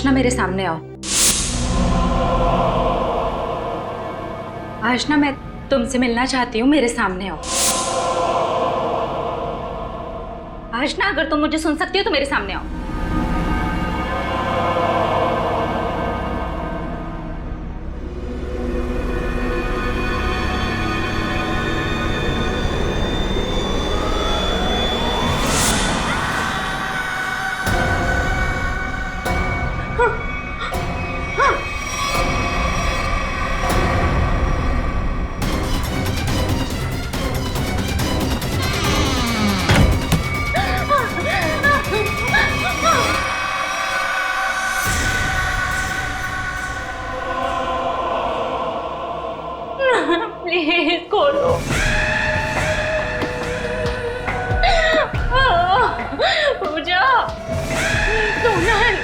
आशना मेरे सामने आओ। आशना मैं तुमसे मिलना चाहती हूँ, मेरे सामने आओ। आशना अगर तुम मुझे सुन सकती हो तो मेरे सामने आओ। प्लीज खोलो। पूजा, सोनल,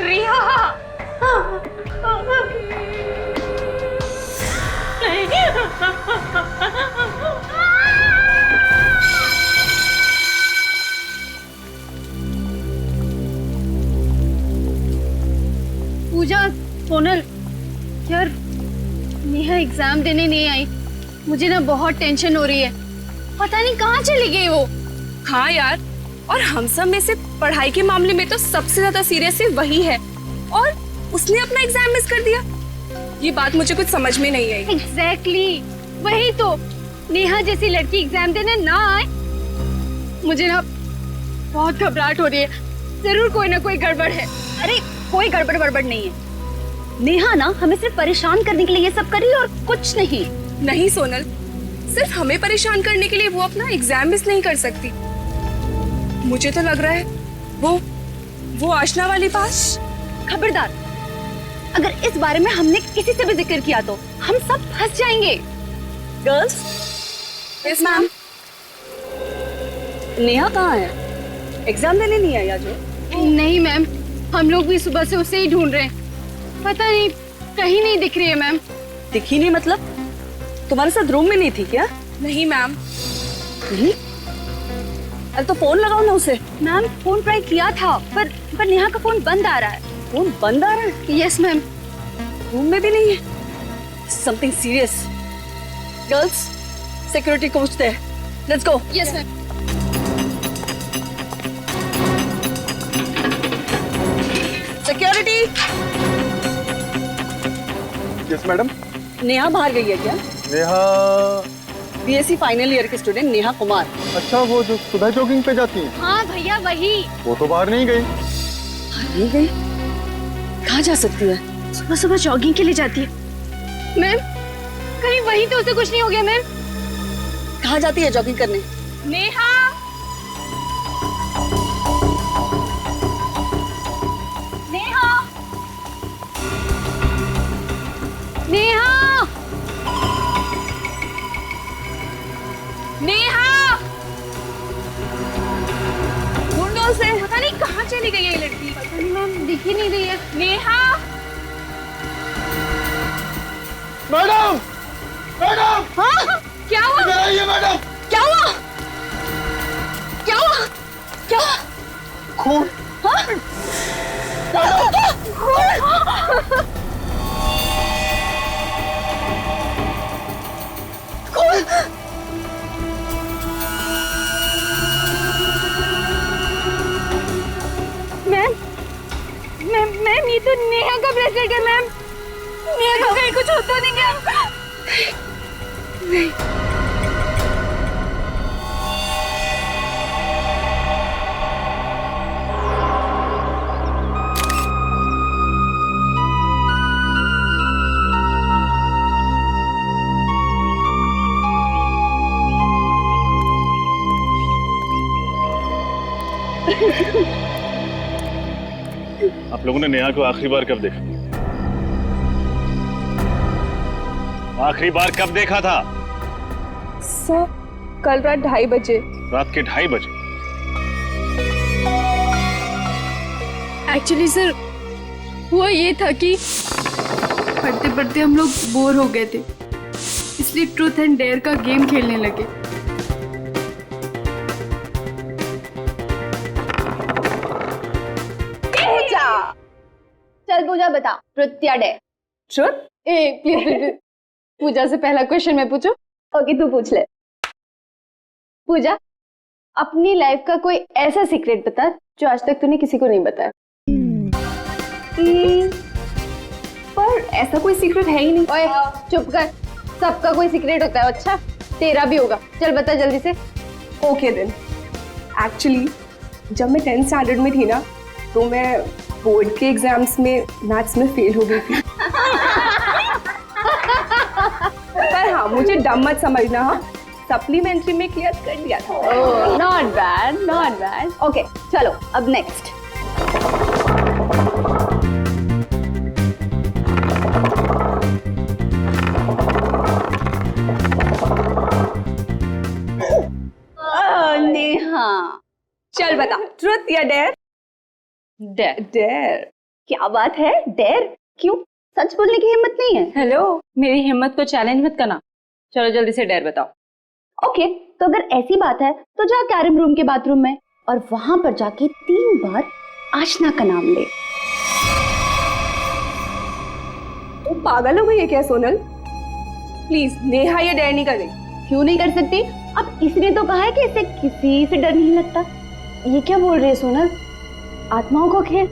रिया। पूजा, सोनल, यार नेहा एग्जाम देने नहीं आई। मुझे ना बहुत टेंशन हो रही है, पता नहीं कहाँ चली गई वो। हाँ यार, और हम सब में से पढ़ाई के मामले में तो सबसे ज्यादा सीरियस है वही है, और उसने अपना एग्जाम मिस कर दिया। ये बात मुझे कुछ समझ में नहीं आई। एग्जैक्टली, वही तो। नेहा जैसी लड़की एग्जाम देने ना आए, मुझे ना बहुत घबराहट हो रही है। जरूर कोई ना कोई गड़बड़ है। अरे कोई गड़बड़ नहीं है। नेहा ना हमें सिर्फ परेशान करने के लिए ये सब कर रही है और कुछ नहीं। नहीं सोनल, सिर्फ हमें परेशान करने के लिए वो अपना एग्जाम मिस नहीं कर सकती। मुझे तो लग रहा है वो आशना वाली बात। खबरदार, अगर इस बारे में हमने किसी से भी जिक्र किया तो हम सब फंस जाएंगे। गर्ल्स। Yes ma'am. नेहा कहाँ है? एग्जाम देने नहीं आई आज वो? नहीं मैम, हम लोग भी सुबह से उसे ही ढूंढ रहे हैं। पता नहीं, कहीं नहीं दिख रही है मैम। दिखी नहीं मतलब? तुम्हारे साथ रूम में नहीं थी क्या? नहीं मैम। नहीं? अरे तो फोन लगाओ ना उसे। मैम फोन ट्राई किया था, पर नेहा का फोन बंद आ रहा है। फोन बंद आ रहा है? Yes ma'am. रूम में भी नहीं है। Something serious. गर्ल्स, सिक्योरिटी को पूछते हैं। Let's go. Yes ma'am. Security. Yes madam. Neha बाहर गई है क्या? नेहा? बीएससी फाइनल ईयर की स्टूडेंट नेहा कुमार। अच्छा, वो जो सुबह जॉगिंग पे जाती है? हाँ भैया वही। वो तो बाहर नहीं गई। नहीं गई? कहाँ जा सकती है? सुबह सुबह जॉगिंग के लिए जाती है। मैम कहीं वही तो उसे कुछ नहीं हो गया मैम? कहाँ जाती है जॉगिंग करने? नेहा। नेहा, नेहा, नेहा, ढूंढो उसे। पता नहीं कहाँ चली गई है ये लड़की। पता नहीं मैम, दिख ही नहीं रही है। नेहा। मैडम, मैडम, हाँ? क्या हुआ? इधर आइए मैडम। क्या हुआ? क्या हुआ? क्या हुआ? खून। मैम ये तो नेहा का ब्रेसलेट है मैम। नेहा को कहीं कुछ होता नहीं क्या? नहीं। आप लोगों ने नेहा को आखिरी बार कब देखा? आखिरी बार कब देखा था? सर, कल रात 2:30 बजे। रात के 2:30 बजे? एक्चुअली सर, हुआ ये था कि पढ़ते पढ़ते हम लोग बोर हो गए थे, इसलिए ट्रूथ एंड डेयर का गेम खेलने लगे। बता, ट्रुथ या डेयर? ट्रुथ? ए प्लीज प्लीज, पूजा से पहला क्वेश्चन मैं पूछूं? ओके, तू पूछ ले। पूजा, अपनी लाइफ का कोई ऐसा सीक्रेट बता जो आज तक तूने किसी को नहीं बताया। पर ऐसा कोई सीक्रेट है ही नहीं। ओए चुप कर, सबका कोई सीक्रेट होता है। अच्छा तेरा भी होगा, चल बता जल्दी से। ओके देन, एक्चुअली जब मैं 10th स्टैंडर्ड में थी ना, तो मैं बोर्ड के एग्जाम्स में मैथ्स में फेल हो गई थी। पर हाँ, मुझे डम मत समझना, हाँ सप्लीमेंट्री में क्लियर कर दिया था। Oh not bad, not bad. Okay चलो अब नेक्स्ट। नेहा, चल बता, ट्रुथ या डेयर? डेयर। डेयर। क्या बात है, डेयर? क्यों, सच बोलने की हिम्मत नहीं है? हेलो, मेरी हिम्मत को चैलेंज मत करना। चलो जल्दी से डेयर बताओ। ओके, तो अगर ऐसी बात है तो जा कैरम रूम के बाथरूम में और वहां पर जाके 3 बार आशना का नाम ले। तुम पागल हो गई है क्या सोनल? प्लीज नेहा ये डेयर नहीं कर रही। क्यों नहीं कर सकती? अब इसने तो कहा है कि इसे किसी से डर नहीं लगता। ये क्या बोल रही है सोनल? आत्माओं को खेल,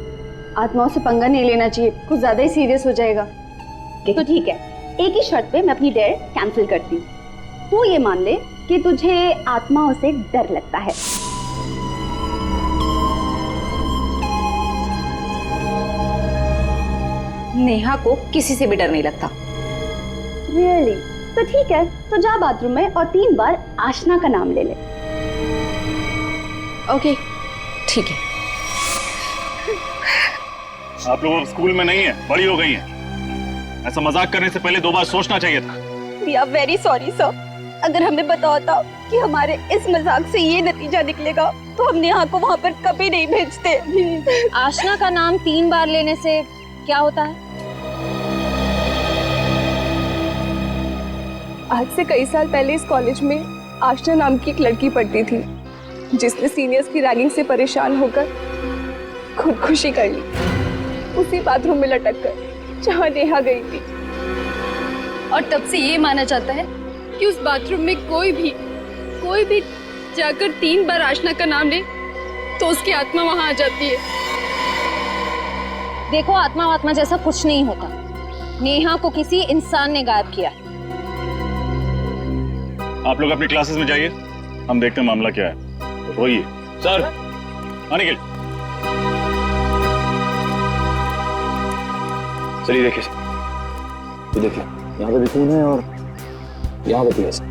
आत्माओं से पंगा नहीं लेना चाहिए, कुछ ज्यादा ही सीरियस हो जाएगा। तो ठीक है, एक ही शर्त पे मैं अपनी डेयर कैंसिल करती हूँ। तू ये मान ले कि तुझे आत्माओं से डर लगता है। नेहा को किसी से भी डर नहीं लगता। रियली? तो ठीक है, तो जा बाथरूम में और 3 बार आशना का नाम ले ले। ओके ठीक है। आप लोग अब स्कूल में नहीं है, बड़ी हो गई हैं। ऐसा मजाक करने से पहले 2 बार सोचना चाहिए था। We are very sorry sir. अगर हमें पता होता कि हमारे इस मजाक से ये नतीजा निकलेगा तो हम नेहा को वहाँ पर कभी नहीं भेजते। आशना का नाम 3 बार लेने से क्या होता है? आज से कई साल पहले इस कॉलेज में आशना नाम की एक लड़की पढ़ती थी, जिसने सीनियर्स की रैगिंग से परेशान होकर खुदकुशी कर ली, उसी बाथरूम में लटक कर जहाँ नेहा गई थी। और तब से ये माना जाता है कि उस बाथरूम में कोई भी जाकर 3 बार आशना का नाम ले तो उसकी आत्मा वहां आ जाती है। देखो, आत्मा जैसा कुछ नहीं होता। नेहा को किसी इंसान ने गायब किया। आप लोग अपनी क्लासेस में जाइए, हम देखते हैं मामला क्या है। वही सर, आने के लिए। चलिए देखिए, ये देखिए यहाँ पे भी खून है और यहाँ पे भी ऐसा।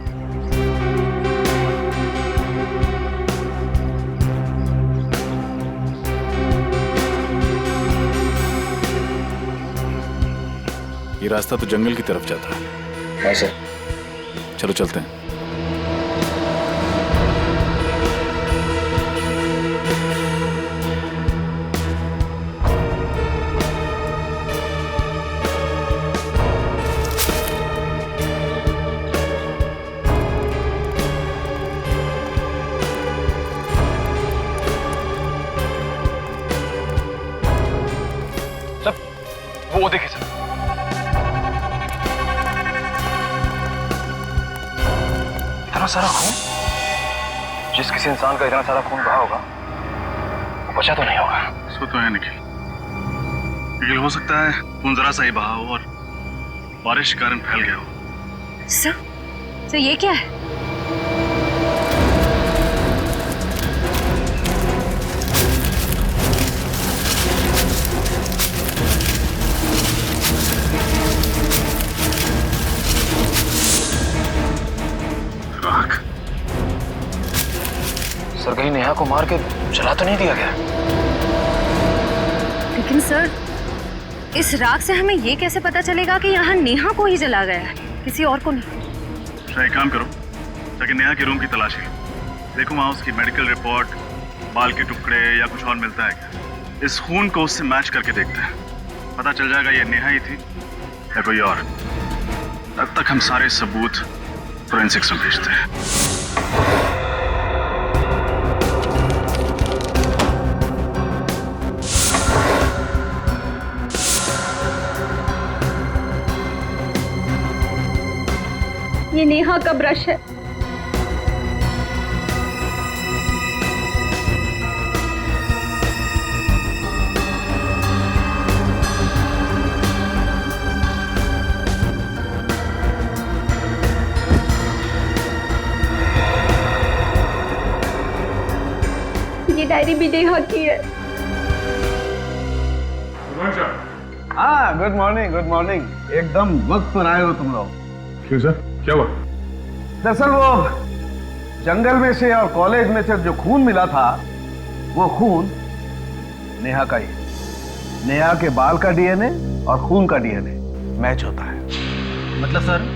ये रास्ता तो जंगल की तरफ जाता है। ऐसे चलो चलते हैं। वो देखिए सर, इतना सारा खून। जिस किसी इंसान का इतना सारा खून बहा होगा वो बचा तो नहीं होगा। सो तो है निखिल, निखिल हो सकता है खून जरा सा ही बहा हो और बारिश के कारण फैल गया हो। सर ये क्या है? सर कहीं नेहा को मार के जला तो नहीं दिया गया? लेकिन सर, इस राख से हमें ये कैसे पता चलेगा कि यहाँ नेहा को ही जला गया है, किसी और को नहीं? अच्छा एक काम करो, जाके नेहा के रूम की तलाशी लो। देखो वहाँ उसकी मेडिकल रिपोर्ट, बाल के टुकड़े या कुछ और मिलता है क्या। इस खून को उससे मैच करके देखते हैं, पता चल जाएगा ये नेहा ही थी या कोई और। तब तक हम सारे सबूत फोरेंसिक्स में भेजते हैं। ये नेहा का ब्रश है। ये डायरी भी नेहा की है। हाँ, गुड मॉर्निंग। एकदम वक्त पर आए हो तुम लोग। क्यों सर, क्या हुआ? दरअसल वो जंगल में से और कॉलेज में से जो खून मिला था, वो खून नेहा का ही। नेहा के बाल का डीएनए और खून का डीएनए मैच होता है। मतलब सर,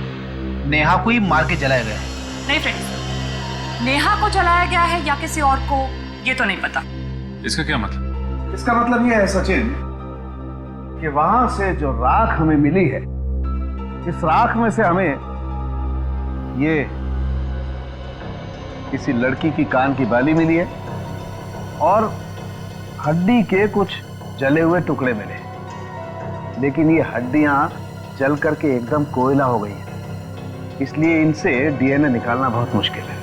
नेहा को ही मार के जलाया गया है? नहीं फ्रेंड्स, नेहा को जलाया गया है या किसी और को, ये तो नहीं पता। इसका क्या मतलब? इसका मतलब ये है सचिन कि वहां से जो राख हमें मिली है, इस राख में से हमें ये किसी लड़की की कान की बाली मिली है और हड्डी के कुछ जले हुए टुकड़े मिले, लेकिन ये हड्डियां जल करके एकदम कोयला हो गई हैं, इसलिए इनसे डीएनए निकालना बहुत मुश्किल है।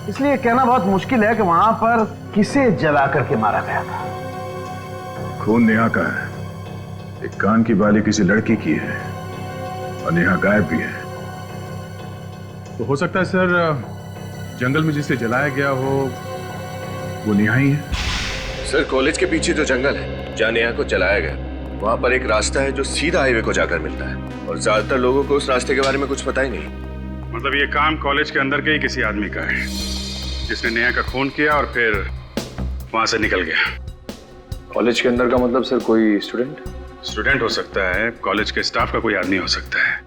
इसलिए कहना बहुत मुश्किल है कि वहां पर किसे जला करके मारा गया था। खून नेहा का है, एक कान की बाली किसी लड़की की है और नेहा गायब भी है। तो हो सकता है सर, जंगल में जिसे जलाया गया हो वो नेहा ही है। सर, कॉलेज के पीछे जो जंगल है जहाँ नेहा को जलाया गया, वहाँ पर एक रास्ता है जो सीधा हाईवे को जाकर मिलता है, और ज्यादातर लोगों को उस रास्ते के बारे में कुछ पता ही नहीं। मतलब ये काम कॉलेज के अंदर के ही किसी आदमी का है, जिसने नेहा का खून किया और फिर वहां से निकल गया। कॉलेज के अंदर का मतलब सर कोई स्टूडेंट हो सकता है, कॉलेज के स्टाफ का कोई आदमी हो सकता है,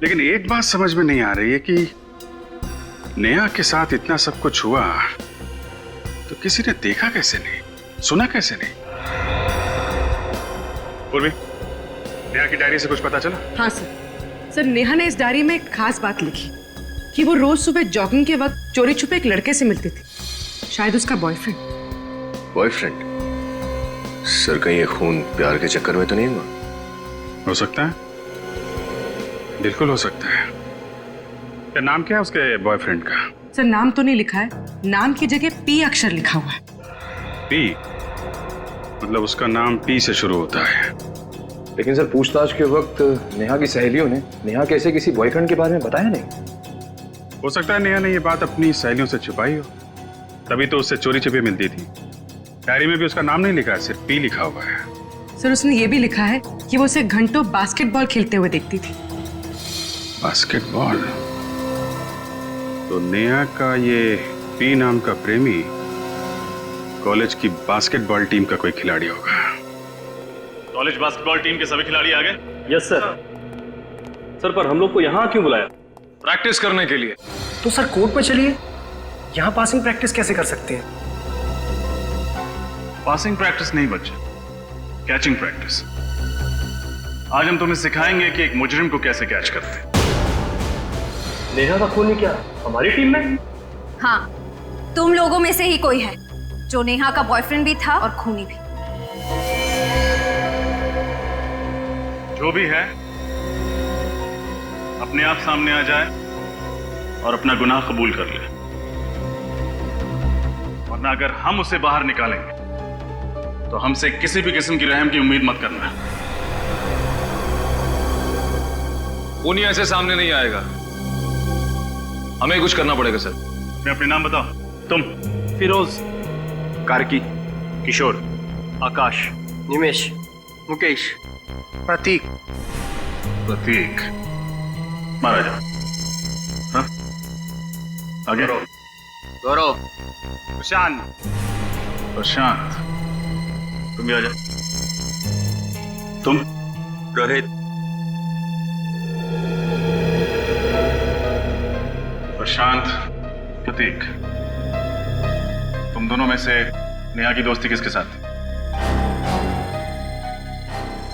लेकिन एक बात समझ में नहीं आ रही है कि नेहा के साथ इतना सब कुछ हुआ तो किसी ने देखा कैसे नहीं, सुना कैसे नहीं? पूर्वी, नेहा की डायरी से कुछ पता चला? हाँ सर, नेहा ने इस डायरी में एक खास बात लिखी कि वो रोज सुबह जॉगिंग के वक्त चोरी छुपे एक लड़के से मिलती थी, शायद उसका बॉयफ्रेंड? सर, कहीं ये खून प्यार के चक्कर में तो नहीं हुआ? हो सकता है, बिल्कुल हो सकता है। क्या नाम क्या है उसके बॉयफ्रेंड का? सर, नाम तो नहीं लिखा है, नाम की जगह पी अक्षर लिखा हुआ है। पी? मतलब उसका नाम पी से शुरू होता है। लेकिन सर, पूछताछ के वक्त नेहा की सहेलियों ने नेहा के ऐसे किसी बॉयफ्रेंड के बारे में बताया नहीं। हो सकता है नेहा ने ये बात अपनी सहेलियों से छुपाई हो, तभी तो उससे चोरी छिपे मिलती थी। डायरी में भी उसका नाम नहीं लिखा है, सिर्फ पी लिखा हुआ है। सर, उसने ये भी लिखा है कि वो उसे घंटों बास्केटबॉल खेलते हुए देखती थी। बास्केटबॉल? तो नेहा का ये पी नाम का प्रेमी कॉलेज की बास्केटबॉल टीम का कोई खिलाड़ी होगा। कॉलेज बास्केटबॉल टीम के सभी खिलाड़ी आ गए? Yes sir. सर, पर हम लोग को यहाँ क्यों बुलाया? प्रैक्टिस करने के लिए। तो सर कोर्ट पे चलिए, यहाँ पासिंग प्रैक्टिस कैसे कर सकते हैं? पासिंग प्रैक्टिस नहीं बच्चे, कैचिंग प्रैक्टिस। आज हम तुम्हें सिखाएंगे कि एक मुजरिम को कैसे कैच करते हैं। नेहा का खून क्या हमारी टीम में? हाँ, तुम लोगों में से ही कोई है जो नेहा का बॉयफ्रेंड भी था और खूनी भी। जो भी है अपने आप सामने आ जाए और अपना गुनाह कबूल कर ले, वरना अगर हम उसे बाहर निकालेंगे तो हमसे किसी भी किस्म की रहम की उम्मीद मत करना। खूनी ऐसे सामने नहीं आएगा, हमें कुछ करना पड़ेगा सर। मैं अपने नाम बताओ। तुम? फिरोज, कार्की, किशोर, आकाश, निमेश, मुकेश, प्रतीक। प्रतीक, मारा जाओ। हाँ? आगे। गौरव, प्रशांत, तुम भी आ जाओ। तुम? रोहित। प्रशांत, प्रतीक, तुम दोनों में से नेहा की दोस्ती किसके साथ?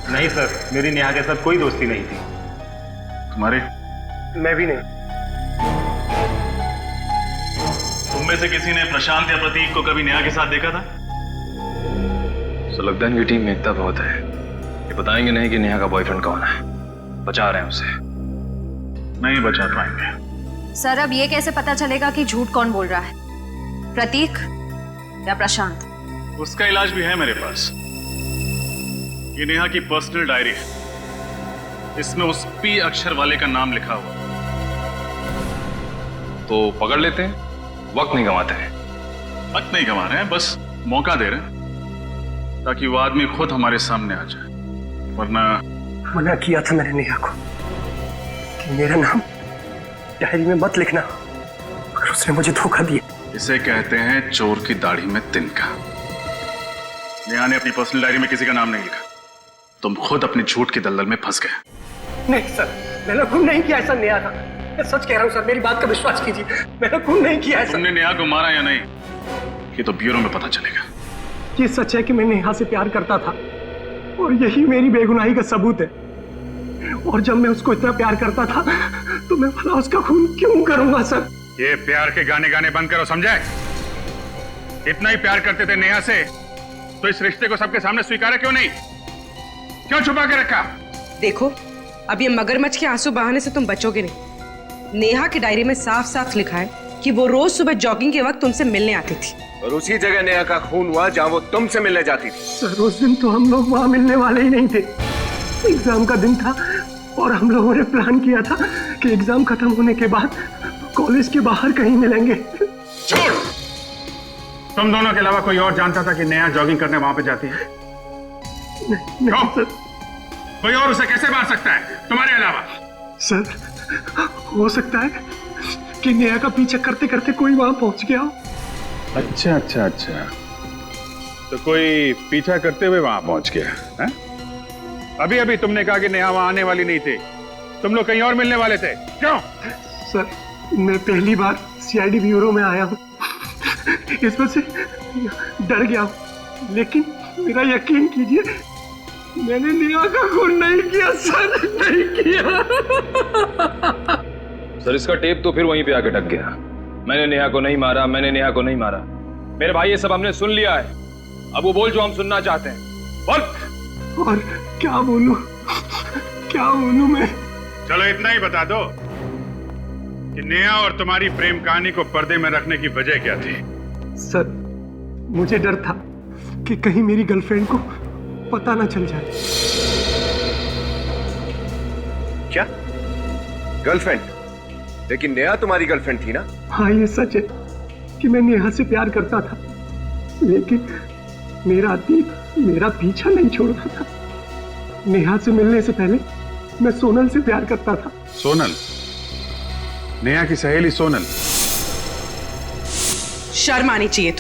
नहीं सर, मेरी नेहा के साथ कोई दोस्ती नहीं थी। तुम्हारी? मैं भी नहीं। तुम में से किसी ने प्रशांत या प्रतीक को कभी नेहा के साथ देखा था? तो लगता है इनकी टीम में एकता बहुत है, ये बताएंगे नहीं कि नेहा का बॉयफ्रेंड कौन है, बचा रहे हैं उसे। नहीं बचा पाएंगे। सर अब ये कैसे पता चलेगा कि झूठ कौन बोल रहा है, प्रतीक या प्रशांत? उसका इलाज भी है मेरे पास। ये नेहा की पर्सनल डायरी है, इसमें उस पी अक्षर वाले का नाम लिखा हुआ। तो पकड़ लेते हैं, वक्त नहीं गंवाते हैं। वक्त नहीं गंवा रहे हैं, बस मौका दे रहे हैं ताकि वो आदमी खुद हमारे सामने आ जाए, वरना। मना किया था मैंने नेहा को कि मेरा नाम डायरी में मत लिखना, मगर उसने मुझे धोखा दिया। इसे कहते हैं चोर की दाढ़ी में तिनका। नेहा ने अपनी पर्सनल डायरी में किसी का नाम नहीं लिखा, तुम खुद अपने झूठ की दलदल में फंस गए। नहीं सर, मैंने खून नहीं किया, ऐसा नेहा था। मैं सच कह रहा हूँ सर, मेरी बात का विश्वास कीजिए, मैंने खून नहीं किया है। तुमने नेहा को मारा या नहीं, ये तो ब्यूरो में पता चलेगा। ये सच है कि मैं नेहा से प्यार करता था और यही मेरी बेगुनाही का सबूत है। और जब मैं उसको इतना प्यार करता था तो मैं भला उसका खून क्यों करूंगा सर? ये प्यार के गाने गाने बंद करो, समझे? इतना ही प्यार करते थे नेहा से तो इस रिश्ते को सबके सामने स्वीकारा क्यों नहीं? क्यों छुपा के रखा? देखो, अब ये मगरमच्छ के आंसू बहाने से तुम बचोगे नहीं। नेहा की डायरी में साफ साफ लिखा है कि वो रोज सुबह जॉगिंग के वक्त तुमसे मिलने आती थी, और उसी जगह नेहा का खून हुआ जहां वो तुमसे मिलने जाती थी। सर उस दिन तो हम लोग वहां मिलने वाले ही नहीं थे। एग्जाम का दिन था और हम लोगों ने प्लान किया था कि एग्जाम खत्म होने के बाद कॉलेज के बाहर कहीं मिलेंगे। छोड़! तुम दोनों के अलावा कोई और जानता था कि नेहा जॉगिंग करने वहां पे जाती है? नहीं सर। कोई और उसे कैसे मार सकता है तुम्हारे अलावा? सर हो सकता है कि नेहा का पीछा करते करते कोई वहां पहुंच गया हो। अच्छा अच्छा अच्छा, तो कोई पीछा करते हुए वहां पहुंच गया है? अभी अभी तुमने कहा कि नेहा वहां आने वाली नहीं थी, तुम लोग कहीं और मिलने वाले थे, क्यों? सर मैं पहली बार सीआईडी ब्यूरो में आया हूँ, इस वजह से डर गया हूँ, लेकिन मेरा यकीन कीजिए मैंने नेहा का खून नहीं किया सर, नहीं किया। सर इसका टेप तो फिर वहीं पे आके अटक गया। मैंने नेहा को नहीं मारा, मैंने नेहा को नहीं मारा। मेरे भाई ये सब हमने सुन लिया है, अब वो बोल जो हम सुनना चाहते हैं, बोल। और क्या बोलूं, क्या बोलूं मैं? चलो इतना ही बता दो कि नेहा और तुम्हारी प्रेम कहानी को पर्दे में रखने की वजह क्या थी? सर मुझे डर था कि कहीं मेरी गर्लफ्रेंड को पता ना चल जाए। क्या गर्लफ्रेंड? लेकिन नेहा तुम्हारी गर्लफ्रेंड थी ना? हाँ ये सच है कि मैं नेहा से प्यार करता था, लेकिन मेरा अतीत मेरा पीछा नहीं छोड़ रहा था। नेहा से मिलने से पहले मैं सोनल से प्यार करता था। सोनल? नेहा की सहेली सोनल? शर्म आनी चाहिए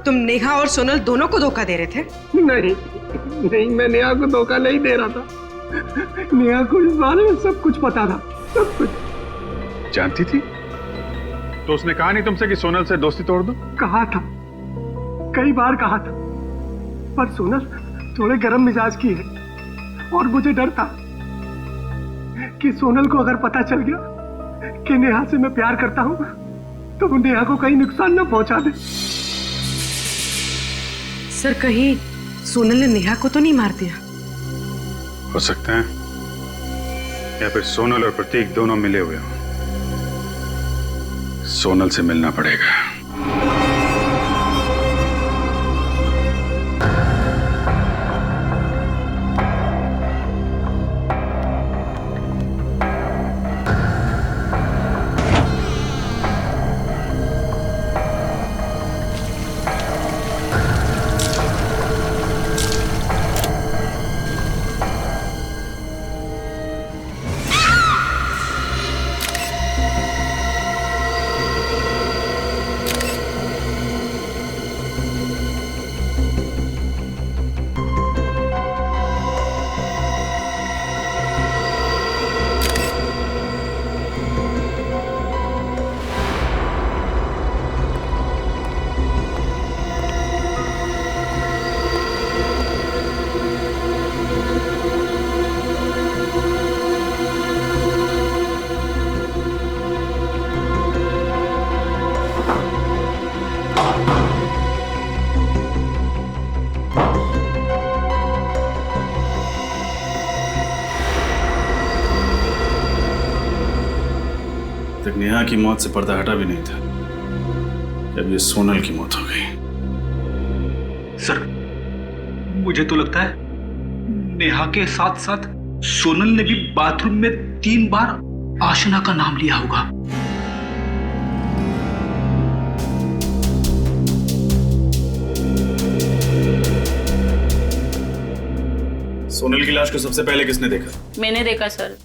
तुम नेहा और सोनल दोनों को धोखा दे रहे थे। नहीं नहीं, मैं नेहा को धोखा नहीं दे रहा था। नेहा को इस बारे में सब कुछ पता था, सब कुछ। जानती थी? तो उसने कहा नहीं तुमसे कि सोनल से दोस्ती तोड़ दो? कहा था, कई बार कहा था, पर सोनल थोड़े गर्म मिजाज की है और मुझे डर था कि सोनल को अगर पता चल गया कि नेहा से मैं प्यार करता हूं तो वो नेहा को कहीं नुकसान ना पहुंचा दे। सर कहीं सोनल ने नेहा को तो नहीं मार दिया? हो सकता है, या फिर सोनल और प्रतीक दोनों मिले हुए हों। सोनल से मिलना पड़ेगा। तक नेहा की मौत से पर्दा हटा भी नहीं था, जब ये सोनल की मौत हो गई। सर, मुझे तो लगता है नेहा के साथ साथ सोनल ने भी बाथरूम में 3 बार आशना का नाम लिया होगा। सोनल की लाश को सबसे पहले किसने देखा? मैंने देखा सर।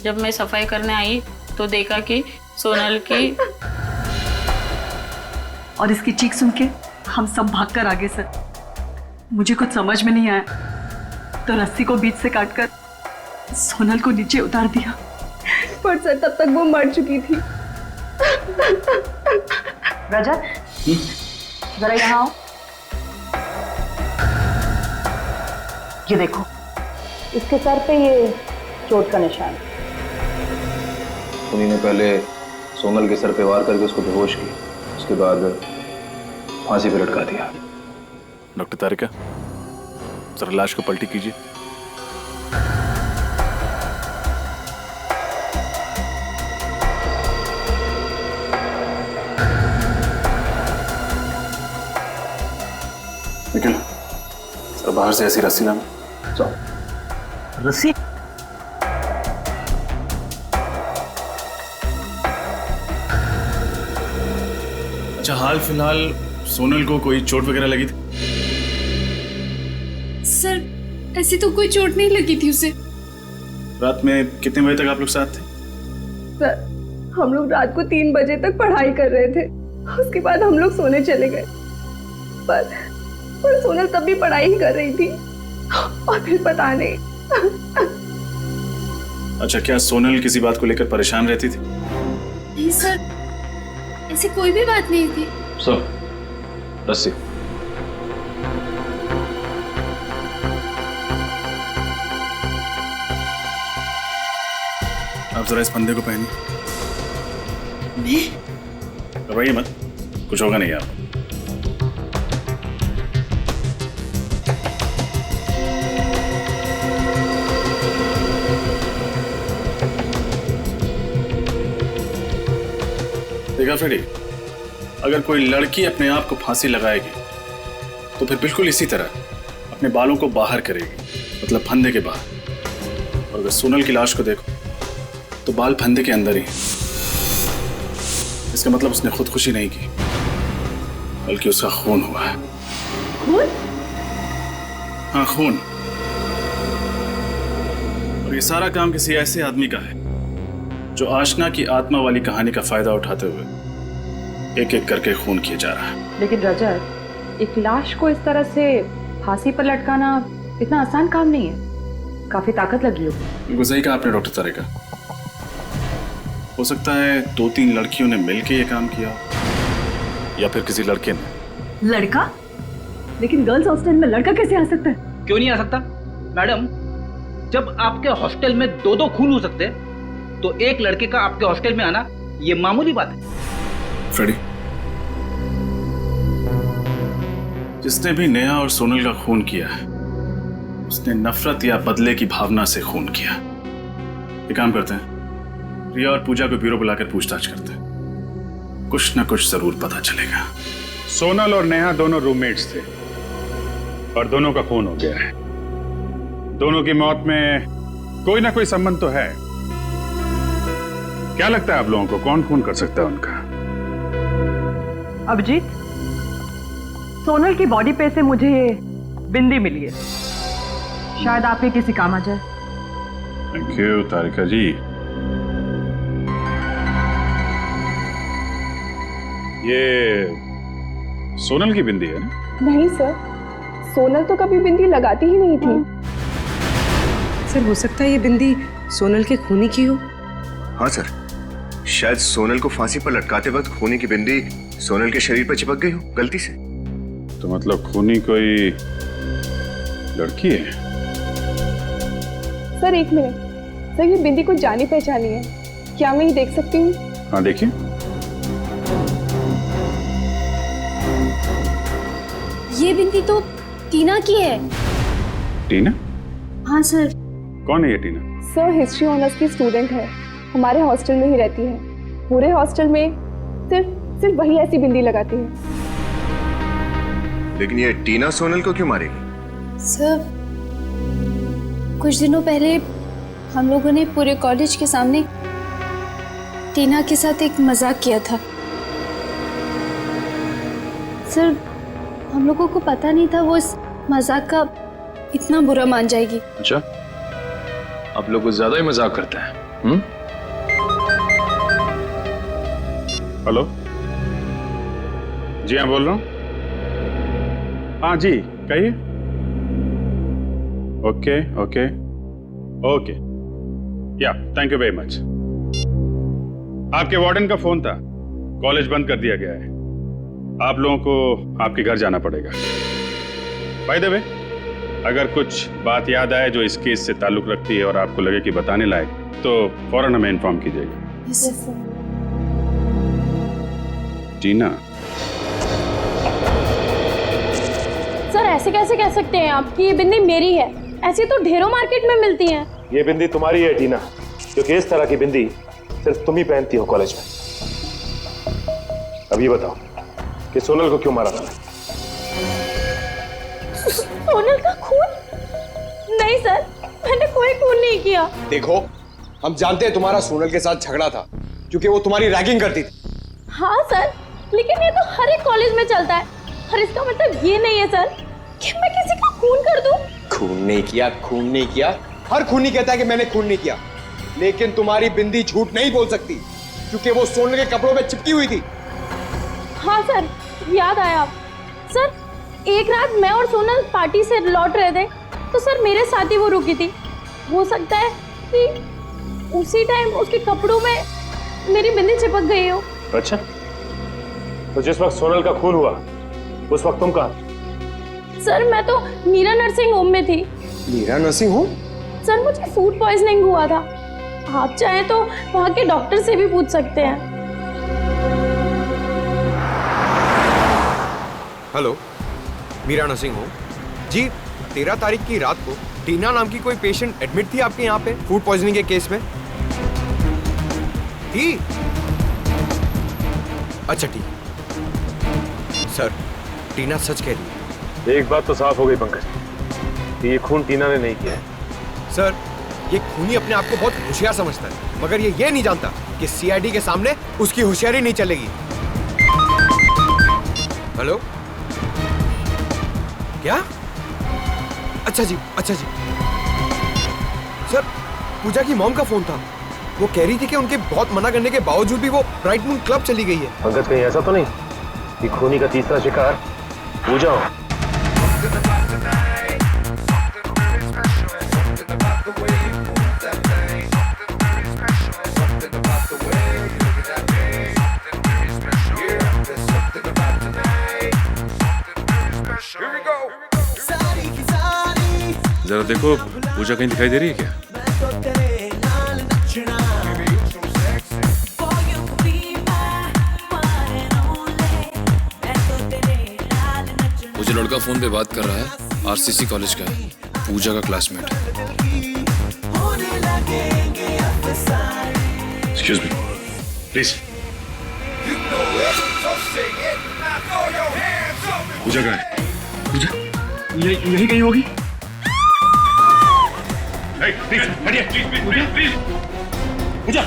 जब मैं सफाई करने आई तो देखा कि सोनल की, और इसकी चीख सुन के हम सब भागकर आ गए सर। मुझे कुछ समझ में नहीं आया तो रस्सी को बीच से काटकर सोनल को नीचे उतार दिया। पर सर तब तक वो मर चुकी थी। रजत, जरा यहाँ आओ। ये देखो, इसके सर पे ये चोट का निशान। उन्हीं ने पहले सोनल के सर पे वार करके उसको बेहोश की, उसके बाद फांसी पे लटका दिया। डॉक्टर तारिका, जरा लाश को पलटी कीजिए। निखिल, जरा बाहर से ऐसी रस्सी लाना। रस्सी? अच्छा, हाल फिलहाल सोनल को कोई चोट वगैरह लगी थी? सर, ऐसी तो कोई चोट नहीं लगी थी उसे। रात में कितने बजे तक आप लोग साथ थे? सर, हम लोग रात को 3 बजे तक पढ़ाई कर रहे थे। उसके बाद हम लोग सोने चले गए। पर सोनल तब भी पढ़ाई ही कर रही थी। और फिर पता नहीं। अच्छा, क्या सोनल किसी बात को लेकर परेशान रहती थी? नहीं सर, ऐसी कोई भी बात नहीं थी। सर, रस्सी। आप जरा इस फंदे को पहनिए। मैं? घबराइए मत, कुछ होगा नहीं आप। देखा फ्रेडी, अगर कोई लड़की अपने आप को फांसी लगाएगी तो फिर बिल्कुल इसी तरह अपने बालों को बाहर करेगी, मतलब फंदे के बाहर। और अगर सोनल की लाश को देखो तो बाल फंदे के अंदर ही। इसका मतलब उसने खुदकुशी नहीं की, बल्कि उसका खून हुआ है। खून? हाँ, खून। और ये सारा काम किसी ऐसे आदमी का है जो आशना की आत्मा वाली कहानी का फायदा उठाते हुए एक एक करके खून किया जा रहा है। लेकिन रजत, एक लाश को इस तरह से फांसी पर लटकाना इतना आसान काम नहीं है। काफी ताकत लगी होगी। बिल्कुल सही कहा आपने डॉक्टर तारिका। हो सकता है 2-3 लड़कियों ने मिलकर ये काम किया, या फिर किसी लड़के ने। लड़का? लेकिन गर्ल्स हॉस्टल में लड़का कैसे आ सकता है? क्यों नहीं आ सकता मैडम? जब आपके हॉस्टल में 2-2 खून हो सकते हैं तो एक लड़के का आपके हॉस्टल में आना ये मामूली बात है। फ्रेडी, जिसने भी नेहा और सोनल का खून किया है उसने नफरत या बदले की भावना से खून किया। एक काम करते हैं, रिया और पूजा को ब्यूरो बुलाकर पूछताछ करते हैं, कुछ न कुछ जरूर पता चलेगा। सोनल और नेहा दोनों रूममेट्स थे और दोनों का खून हो गया है। दोनों की मौत में कोई ना कोई संबंध तो है। क्या लगता है आप लोगों को, कौन खून कर सकता है उनका? अभिजीत, सोनल की बॉडी पे से मुझे ये बिंदी मिली है, शायद आपके किसी काम आ जाए। थैंक यू तारिका जी। ये सोनल की बिंदी है ना? नहीं सर, सोनल तो कभी बिंदी लगाती ही नहीं थी। सर, हो सकता है ये बिंदी सोनल के खूनी की हो। हाँ सर, शायद सोनल को फांसी पर लटकाते वक्त खूनी की बिंदी सोनल के शरीर पर चिपक गई हो गलती से। तो मतलब खूनी कोई लड़की है? सर एक मिनट, सर ये बिंदी कुछ जानी पहचानी है, क्या मैं ये देख सकती हूँ? हाँ देखिए। ये बिंदी तो टीना की है। टीना? हाँ सर। कौन है ये टीना? सर हिस्ट्री ऑनर्स की स्टूडेंट है, हमारे हॉस्टल में ही रहती है। पूरे हॉस्टल में सिर्फ वही ऐसी बिंदी लगाती है। लेकिन ये टीना सोनल को क्यों मारेगी? सर, कुछ दिनों पहले हम लोगों ने पूरे कॉलेज के सामने टीना के साथ एक मजाक किया था। सर, हम लोगों को पता नहीं था वो इस मजाक का इतना बुरा मान जाएगी। अच्छा, आप लोग कुछ ज्यादा ही मजाक करते हैं। हेलो, जी हाँ बोल रहा हूँ। हाँ जी कहिए। ओके ओके ओके, या थैंक यू वेरी मच। आपके वार्डन का फोन था, कॉलेज बंद कर दिया गया है। आप लोगों को आपके घर जाना पड़ेगा। बाय द वे, अगर कुछ बात याद आए जो इस केस से ताल्लुक रखती है और आपको लगे कि बताने लायक, तो फौरन हमें इन्फॉर्म कीजिएगा। टीना, सर ऐसे कैसे कह सकते हैं आप कि ये बिंदी मेरी है? ऐसी तो ढेरों मार्केट में मिलती हैं। ये बिंदी तुम्हारी है टीना, क्योंकि इस तरह की बिंदी सिर्फ तुम ही पहनती हो कॉलेज में। अब ये बताओ कि सोनल को क्यों मारा था? सोनल का खून? नहीं सर, मैंने कोई खून नहीं किया। देखो, हम जानते हैं तुम्हारा सोनल के साथ झगड़ा था क्योंकि वो तुम्हारी रैगिंग करती थी। हाँ सर, लेकिन ये तो हर एक कॉलेज में चलता है, और इसका मतलब ये नहीं है सर कि मैं किसी का खून कर दूं। खून नहीं किया, खून नहीं किया। हर खूनी कहता है कि मैंने खून नहीं किया, लेकिन तुम्हारी बिंदी झूठ नहीं बोल सकती क्योंकि वो सोनल के कपड़ों में चिपकी हुई थी। हाँ सर, याद आया। सर, एक रात मैं और सोनल पार्टी से लौट रहे थे, तो सर मेरे साथ ही वो रुकी थी। हो सकता है कि उसी टाइम उसके कपड़ों में मेरी बिंदी चिपक गई हो। अच्छा, तो जिस वक्त सोनल का खून हुआ उस वक्त तुम कहाँ? सर, मैं तो मीरा नर्सिंग होम में थी। Meera nursing home? सर, मुझे फूड पॉइजनिंग हुआ था। आप चाहें तो वहाँ के डॉक्टर से भी पूछ सकते हैं। हेलो, मीरा नर्सिंग होम जी। 13 तारीख की रात को टीना नाम की कोई पेशेंट एडमिट थी आपके यहाँ पे फूड पॉइजनिंग के केस में? थी? अच्छा ठीक। सर, टीना सच कह रही है। एक बात तो साफ हो गई पंकज, कि ये खून टीना ने नहीं किया है। सर, ये खूनी अपने आप को बहुत होशियार समझता है, मगर ये नहीं जानता कि सीआईडी के सामने उसकी होशियारी नहीं चलेगी। हेलो, क्या? अच्छा जी, अच्छा जी। सर, पूजा की मॉम का फोन था। वो कह रही थी कि उनके बहुत मना करने के बावजूद भी वो ब्राइट मून क्लब चली गई है। पंकज, कहीं ऐसा तो नहीं कि खूनी का तीसरा शिकार पूजा हो? जरा देखो, पूजा कहीं दिखाई दे रही है क्या? मुझे लड़का फोन पे बात कर रहा है, आरसीसी कॉलेज का है, पूजा का classmate. Excuse me please. Pooja कहाँ है? पूजा यही कहीं होगी। प्लीज हटिए, प्लीज। पूजा,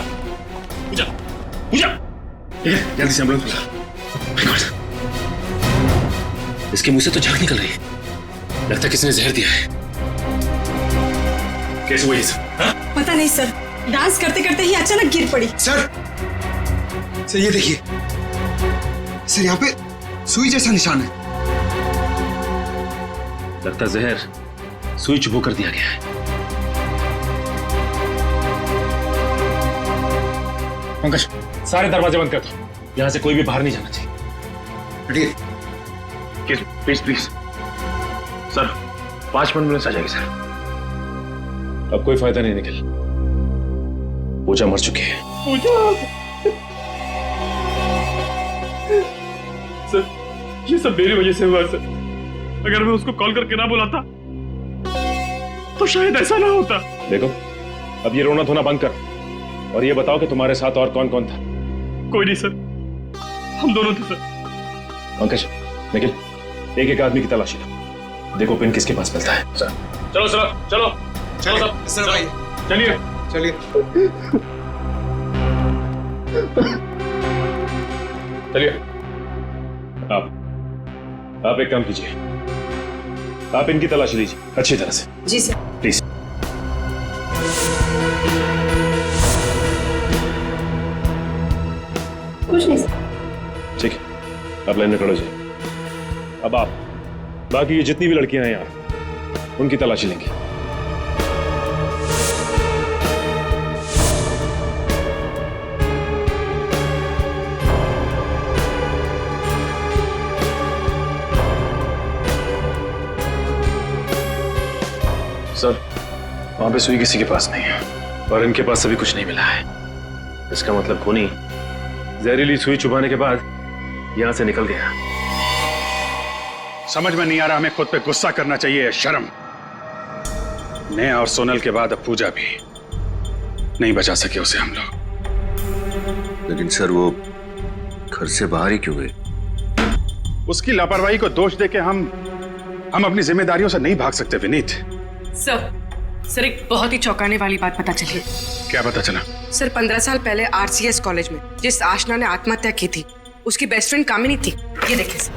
पूजा, पूजा, जल्दी से एम्बुलेंस बुला। इसके मुंह से तो झाग निकल रही है, लगता है किसी ने जहर दिया है। कैसे हुआ ये सब? पता नहीं सर, डांस करते करते ही अचानक गिर पड़ी। सर ये देखिए सर, यहाँ पे सुई जैसा निशान है। लगता जहर सुई चुभो कर दिया गया है। पंकज, सारे दरवाजे बंद कर दो, यहां से कोई भी बाहर नहीं जाना चाहिए। प्लीज प्लीज सर, 5 मिनट में आ जाएगी सर। अब कोई फायदा नहीं निकल, पूजा मर चुकी है। पूजा, सर ये सब मेरी वजह से हुआ सर। अगर मैं उसको कॉल करके ना बुलाता तो शायद ऐसा ना होता। देखो, अब ये रोना धोना बंद कर और ये बताओ कि तुम्हारे साथ और कौन कौन था? कोई नहीं सर, हम दोनों थे सर। पंकज, निखिल, एक एक आदमी की तलाशी लो, देखो पिन किसके पास मिलता है। सर चलो चलो चलो चलो सर भाई चलिए चलिए। चलिए आप एक काम कीजिए, आप इनकी तलाशी लीजिए अच्छी तरह से। जी सर। प्लीज। कुछ नहीं सर। ठीक है, आप लाइन में खड़े हो जाइए। अब आप बाकी ये जितनी भी लड़कियां हैं यहाँ, उनकी तलाशी लेंगे। सर, वहां पे सुई किसी के पास नहीं है और इनके पास अभी कुछ नहीं मिला है। इसका मतलब खूनी जहरीली सुई चुभाने के बाद यहां से निकल गया। समझ में नहीं आ रहा, हमें खुद पे गुस्सा करना चाहिए या शर्म। नेहा और सोनल के बाद अब पूजा भी, नहीं बचा सके उसे हम लोग। लेकिन सर वो घर से बाहर ही क्यों गए? उसकी लापरवाही को दोष देके हम अपनी जिम्मेदारियों से नहीं भाग सकते विनीत। सर एक बहुत ही चौंकाने वाली बात पता चली। क्या पता चला? सर 15 साल पहले RCS कॉलेज में जिस आशना ने आत्महत्या की थी, उसकी बेस्ट फ्रेंड कामिनी थी। ये देखिए सर।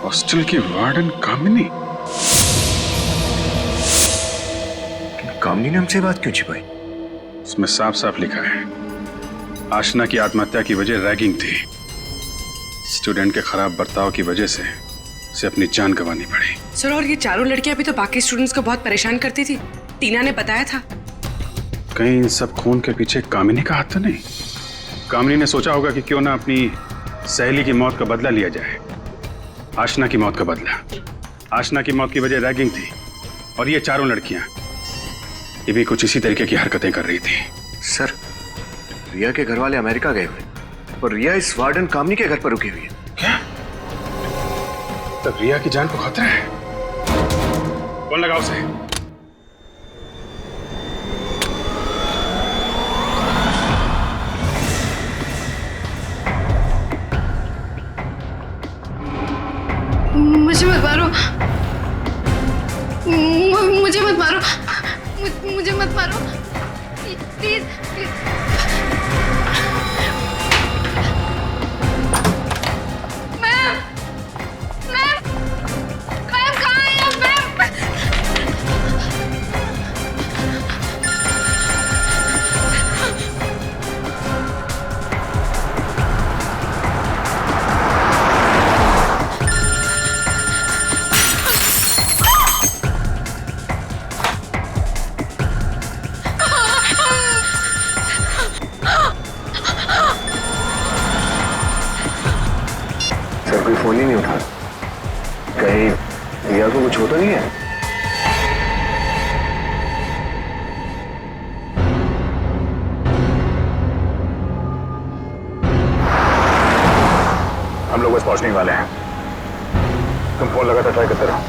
हॉस्टल की वार्डन कामिनी? कामिनी ने हमसे बात क्यों छिपाई? उसमें साफ साफ लिखा है आशना की आत्महत्या की वजह रैगिंग थी। स्टूडेंट के खराब बर्ताव की वजह से उसे अपनी जान गंवानी पड़ी। सर और ये चारों लड़कियां भी तो बाकी स्टूडेंट्स को बहुत परेशान करती थी, टीना ने बताया था। कहीं इन सब खून के पीछे कामिनी का हाथ तो नहीं? कामिनी ने सोचा होगा कि क्यों ना अपनी सहेली की मौत का बदला लिया जाए। आशना की मौत का बदला। आशना की मौत की वजह रैगिंग थी और ये चारों लड़कियां ये भी कुछ इसी तरीके की हरकतें कर रही थी। सर रिया के घर वाले अमेरिका गए हुए और रिया इस वार्डन कामिनी के घर पर रुकी हुई है। क्या? तब रिया की जान को खतरा है। कौन लगा उसे? मुझे मत मारो, मुझे मत मारो, मुझे मत मारो, please please. Ma'am, ma'am, ma'am कहाँ हैं आप मैम? सर कोई फोन ही नहीं उठा। कहीं रिया को कुछ हो तो नहीं है? हम लोग बस पहुंचने ही वाले हैं। तुम फोन लगातार ट्राई करते रहो।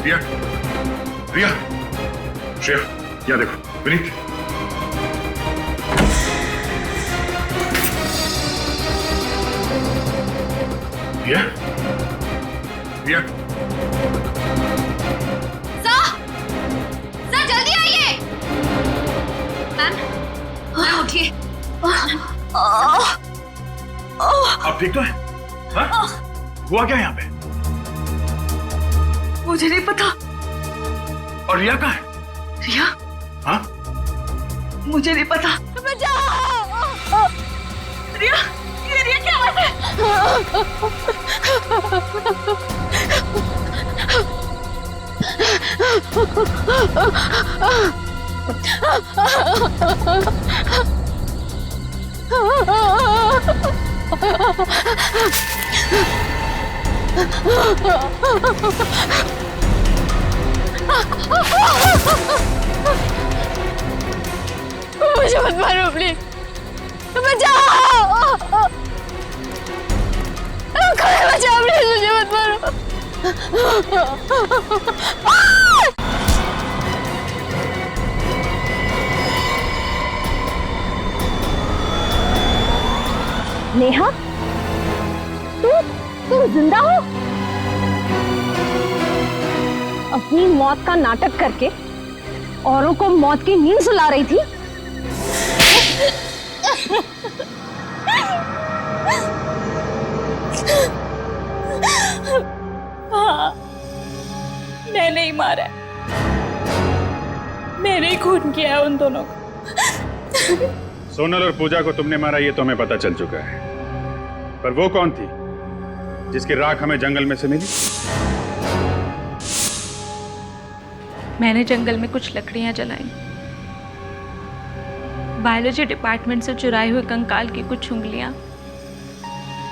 रिया, रिया, श्रेया, यहाँ देखो, विनीत। रिया, रिया, सर जल्दी आइए। मैम उठिए। आप ठीक तो हैं? हाँ? हुआ क्या यहाँ पे? मुझे नहीं पता। और रिया कहाँ है? रिया? हाँ? मुझे नहीं पता। रिया, ये रिया क्या बात है? मुझे मत मारो प्लीज, बचाओ, बचाओ प्लीज, मुझे मत मारो। नेहा, तुम जिंदा हो? अपनी मौत का नाटक करके औरों को मौत की नींद सुला रही थी। हाँ, मैंने ही मारा है, मैंने ही खून किया है उन दोनों को। सोनल और पूजा को तुमने मारा ये तो हमें पता चल चुका है, पर वो कौन थी जिसकी राख हमें जंगल में से मिली? मैंने जंगल में कुछ लकड़ियां जलाई, बायोलॉजी डिपार्टमेंट से चुराए हुए कंकाल की कुछ उंगलियां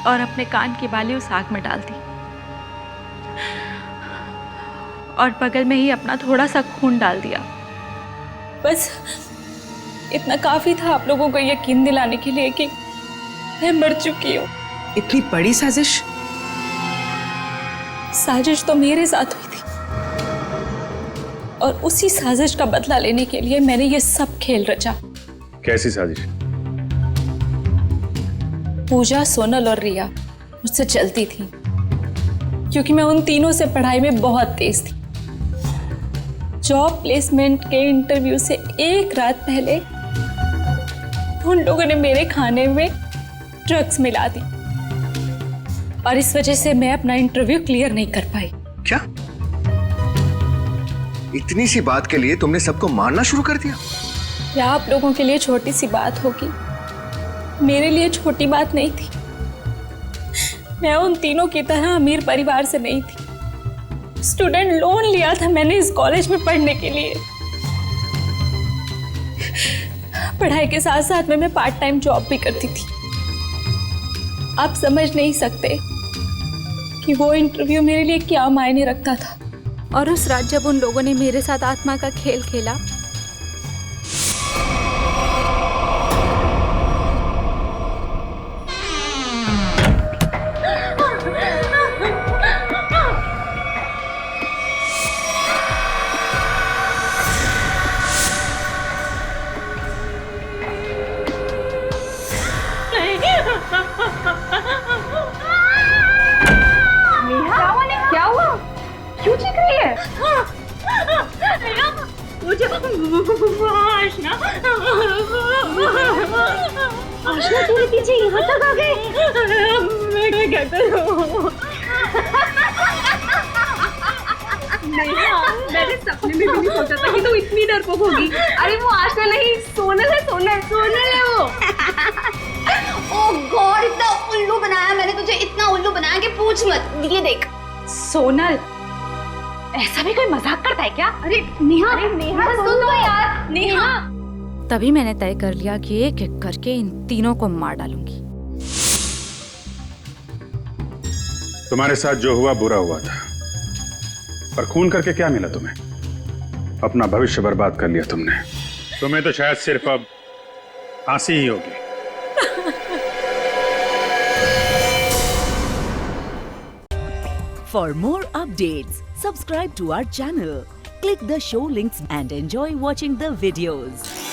और अपने कान की बाली उस आग में डाल दी, और बगल में ही अपना थोड़ा सा खून डाल दिया। बस इतना काफी था आप लोगों को यकीन दिलाने के लिए कि मैं मर चुकी हूँ। इतनी बड़ी साजिश? साजिश तो मेरे साथ हुई थी, और उसी साजिश का बदला लेने के लिए मैंने ये सब खेल रचा। कैसी साजिश? पूजा, सोनल और रिया मुझसे जलती थी, क्योंकि मैं उन तीनों से पढ़ाई में बहुत तेज थी। जॉब प्लेसमेंट के इंटरव्यू से एक रात पहले उन लोगों ने मेरे खाने में ड्रग्स मिला दी, और इस वजह से मैं अपना इंटरव्यू क्लियर नहीं कर पाई। क्या? इतनी सी बात के लिए तुमने सबको मारना शुरू कर दिया? क्या आप लोगों के लिए छोटी सी बात होगी, मेरे लिए छोटी बात नहीं थी। मैं उन तीनों की तरह अमीर परिवार से नहीं थी। स्टूडेंट लोन लिया था मैंने इस कॉलेज में पढ़ने के लिए। पढ़ाई के साथ साथ में मैं पार्ट टाइम जॉब भी करती थी। आप समझ नहीं सकते कि वो इंटरव्यू मेरे लिए क्या मायने रखता था। और उस रात जब उन लोगों ने मेरे साथ आत्मा का खेल खेला, क्या हुआ? क्यों चीख रही है? आशना तेरे पीछे यहाँ तक आ गए? मैं क्या करूं? मैंने सपने में भी नहीं सोचा था कि तू इतनी डरपोक होगी। अरे वो आशना नहीं, सोनल है, सोनल है वो। ओह गॉड, इतना उल्लू बनाया मैंने तुझे, इतना उल्लू बनाया कि पूछ मत। ये देख सोनल, ऐसा भी कोई मजाक करता है क्या? अरे नेहा सुन तो यार, नेहा। तभी मैंने तय कर लिया कि एक एक करके इन तीनों को मार डालूंगी। तुम्हारे साथ जो हुआ बुरा हुआ था, पर खून करके क्या मिला तुम्हें? अपना भविष्य बर्बाद कर लिया तुमने। तुम्हें तो शायद सिर्फ अब फांसी ही होगी। For more updates, subscribe to our channel, click the show links and enjoy watching the videos.